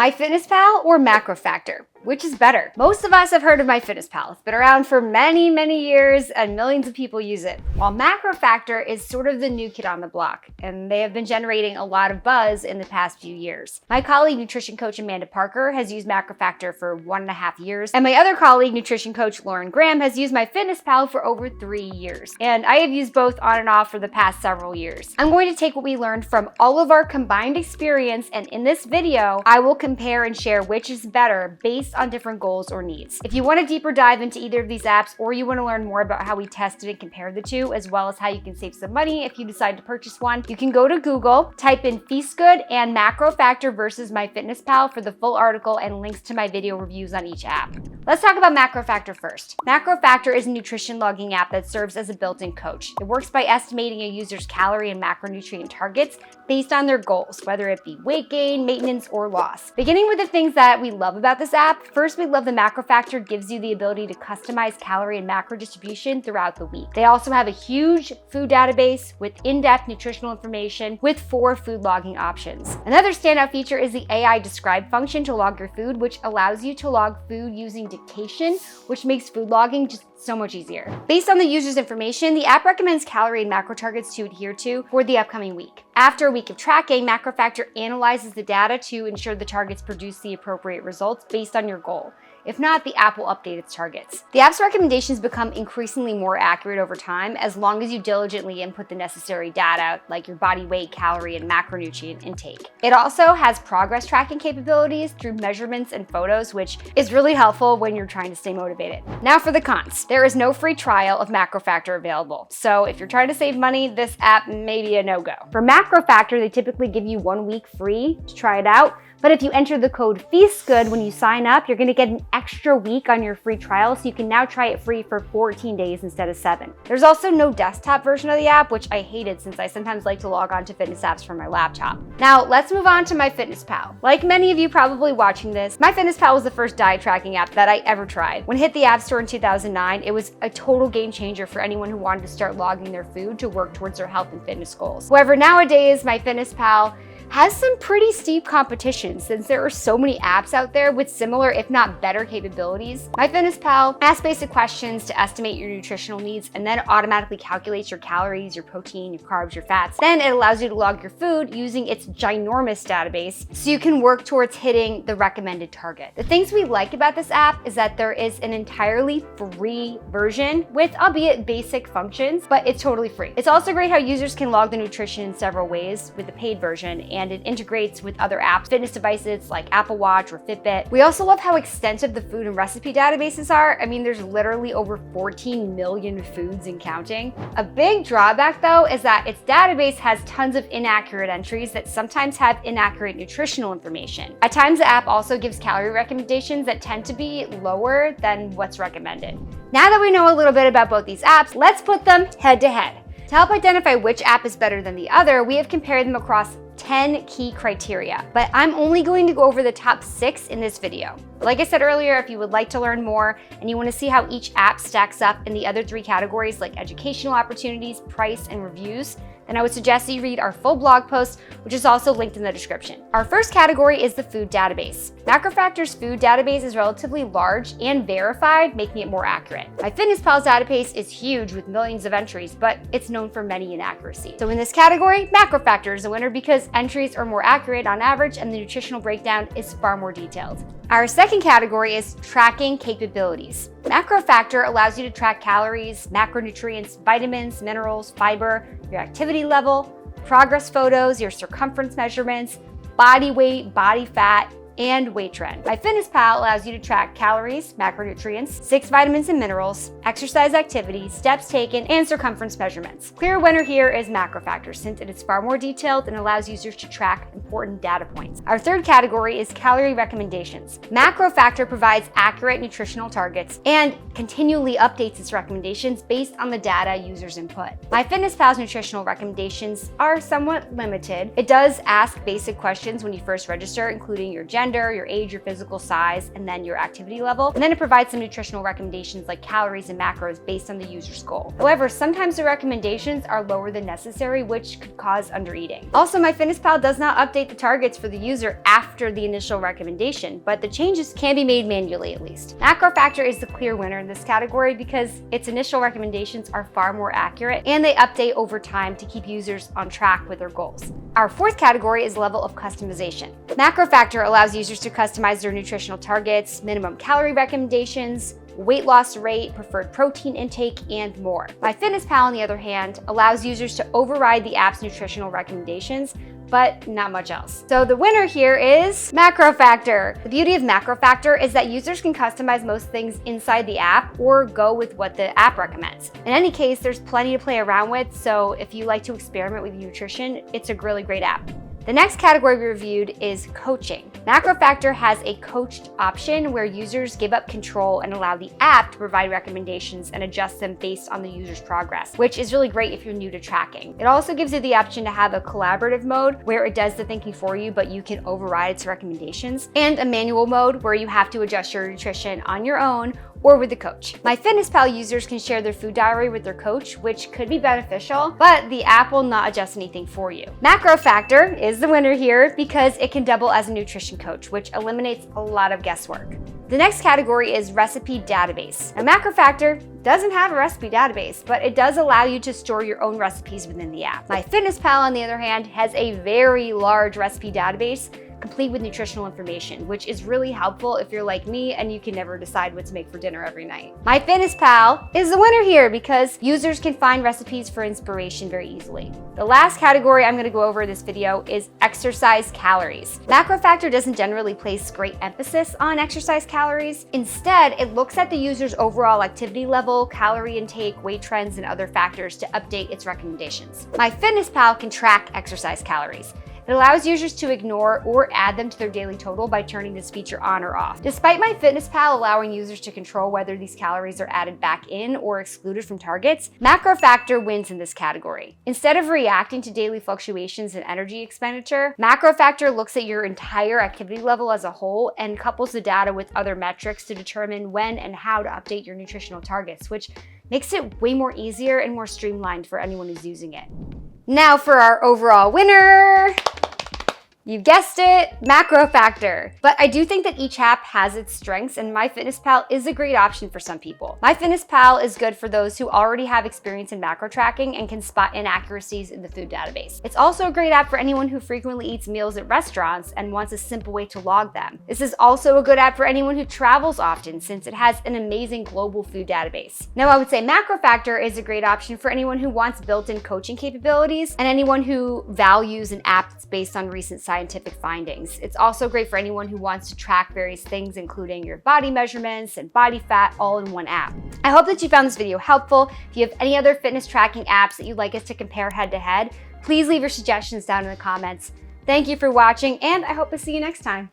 MyFitnessPal or MacroFactor? Which is better? Most of us have heard of MyFitnessPal. It's been around for many, many years and millions of people use it. While MacroFactor is sort of the new kid on the block, and they have been generating a lot of buzz in the past few years. My colleague, nutrition coach Amanda Parker, has used MacroFactor for 1.5 years, and my other colleague, nutrition coach Lauren Graham, has used MyFitnessPal for over 3 years. And I have used both on and off for the past several years. I'm going to take what we learned from all of our combined experience, and in this video, I will compare and share which is better based on different goals or needs. If you want a deeper dive into either of these apps, or you want to learn more about how we tested and compared the two, as well as how you can save some money if you decide to purchase one, you can go to Google, type in 𝗖𝗺𝗺𝗀𝗃 and MacroFactor versus MyFitnessPal for the full article and links to my video reviews on each app. Let's talk about MacroFactor first. MacroFactor is a nutrition logging app that serves as a built-in coach. It works by estimating a user's calorie and macronutrient targets based on their goals, whether it be weight gain, maintenance, or loss. Beginning with the things that we love about this app, first we love the MacroFactor gives you the ability to customize calorie and macro distribution throughout the week. They also have a huge food database with in-depth nutritional information with 4 food logging options. Another standout feature is the AI describe function to log your food, which allows you to log food using dictation, which makes food logging just so much easier. Based on the user's information, the app recommends calorie and macro targets to adhere to for the upcoming week. After a week of tracking, MacroFactor analyzes the data to ensure the targets produce the appropriate results based on your goal. If not, the app will update its targets. The app's recommendations become increasingly more accurate over time as long as you diligently input the necessary data like your body weight, calorie, and macronutrient intake. It also has progress tracking capabilities through measurements and photos, which is really helpful when you're trying to stay motivated. Now for the cons. There is no free trial of MacroFactor available. So if you're trying to save money, this app may be a no-go. For MacroFactor, they typically give you 1 week free to try it out. But if you enter the code 𝗖𝗺𝗺𝗀𝗃 when you sign up, you're gonna get an extra week on your free trial, so you can now try it free for 14 days instead of 7. There's also no desktop version of the app, which I hated since I sometimes like to log on to fitness apps from my laptop. Now, let's move on to MyFitnessPal. Like many of you probably watching this, MyFitnessPal was the first diet tracking app that I ever tried. When it hit the App Store in 2009, it was a total game changer for anyone who wanted to start logging their food to work towards their health and fitness goals. However, nowadays, MyFitnessPal has some pretty steep competition since there are so many apps out there with similar, if not better, capabilities. MyFitnessPal asks basic questions to estimate your nutritional needs and then automatically calculates your calories, your protein, your carbs, your fats. Then it allows you to log your food using its ginormous database so you can work towards hitting the recommended target. The things we like about this app is that there is an entirely free version with, albeit basic functions, but it's totally free. It's also great how users can log the nutrition in several ways with the paid version, and it integrates with other apps, fitness devices like Apple Watch or Fitbit. We also love how extensive the food and recipe databases are. I mean, there's literally over 14 million foods and counting. A big drawback though is that its database has tons of inaccurate entries that sometimes have inaccurate nutritional information. At times, the app also gives calorie recommendations that tend to be lower than what's recommended. Now that we know a little bit about both these apps, let's put them head to head. To help identify which app is better than the other, we have compared them across 10 key criteria, but I'm only going to go over the top 6 in this video. Like I said earlier, if you would like to learn more and you want to see how each app stacks up in the other 3 categories like educational opportunities, price, and reviews, then I would suggest that you read our full blog post, which is also linked in the description. Our first category is the food database. MacroFactor's food database is relatively large and verified, making it more accurate. MyFitnessPal's database is huge with millions of entries, but it's known for many inaccuracies. So in this category, MacroFactor is a winner because entries are more accurate on average and the nutritional breakdown is far more detailed. Our second category is tracking capabilities. MacroFactor allows you to track calories, macronutrients, vitamins, minerals, fiber, your activity level, progress photos, your circumference measurements, body weight, body fat, and weight trend. MyFitnessPal allows you to track calories, macronutrients, 6 vitamins and minerals, exercise activity, steps taken, and circumference measurements. Clear winner here is MacroFactor since it is far more detailed and allows users to track important data points. Our third category is Calorie Recommendations. MacroFactor provides accurate nutritional targets and continually updates its recommendations based on the data users input. MyFitnessPal's nutritional recommendations are somewhat limited. It does ask basic questions when you first register, including your gender, gender, your age, your physical size, and then your activity level. And then it provides some nutritional recommendations like calories and macros based on the user's goal. However, sometimes the recommendations are lower than necessary, which could cause undereating. Also, MyFitnessPal does not update the targets for the user after the initial recommendation, but the changes can be made manually at least. MacroFactor is the clear winner in this category because its initial recommendations are far more accurate and they update over time to keep users on track with their goals. Our fourth category is level of customization. MacroFactor allows users to customize their nutritional targets, minimum calorie recommendations, weight loss rate, preferred protein intake, and more. MyFitnessPal, on the other hand, allows users to override the app's nutritional recommendations, but not much else. So the winner here is MacroFactor. The beauty of MacroFactor is that users can customize most things inside the app or go with what the app recommends. In any case, there's plenty to play around with, so if you like to experiment with nutrition, it's a really great app. The next category we reviewed is coaching. MacroFactor has a coached option where users give up control and allow the app to provide recommendations and adjust them based on the user's progress, which is really great if you're new to tracking. It also gives you the option to have a collaborative mode where it does the thinking for you, but you can override its recommendations, and a manual mode where you have to adjust your nutrition on your own or with the coach. MyFitnessPal users can share their food diary with their coach, which could be beneficial, but the app will not adjust anything for you. MacroFactor is the winner here because it can double as a nutrition coach, which eliminates a lot of guesswork. The next category is recipe database. Now, MacroFactor doesn't have a recipe database, but it does allow you to store your own recipes within the app. MyFitnessPal, on the other hand, has a very large recipe database complete with nutritional information, which is really helpful if you're like me and you can never decide what to make for dinner every night. MyFitnessPal is the winner here because users can find recipes for inspiration very easily. The last category I'm going to go over in this video is exercise calories. MacroFactor doesn't generally place great emphasis on exercise calories. Instead, it looks at the user's overall activity level, calorie intake, weight trends, and other factors to update its recommendations. MyFitnessPal can track exercise calories. It allows users to ignore or add them to their daily total by turning this feature on or off. Despite MyFitnessPal allowing users to control whether these calories are added back in or excluded from targets, MacroFactor wins in this category. Instead of reacting to daily fluctuations in energy expenditure, MacroFactor looks at your entire activity level as a whole and couples the data with other metrics to determine when and how to update your nutritional targets, which makes it way more easier and more streamlined for anyone who's using it. Now for our overall winner. You guessed it, MacroFactor. But I do think that each app has its strengths, and MyFitnessPal is a great option for some people. MyFitnessPal is good for those who already have experience in macro tracking and can spot inaccuracies in the food database. It's also a great app for anyone who frequently eats meals at restaurants and wants a simple way to log them. This is also a good app for anyone who travels often since it has an amazing global food database. Now, I would say MacroFactor is a great option for anyone who wants built-in coaching capabilities and anyone who values an app that's based on recent scientific findings. It's also great for anyone who wants to track various things, including your body measurements and body fat, all in one app. I hope that you found this video helpful. If you have any other fitness tracking apps that you'd like us to compare head to head, please leave your suggestions down in the comments. Thank you for watching, and I hope to see you next time.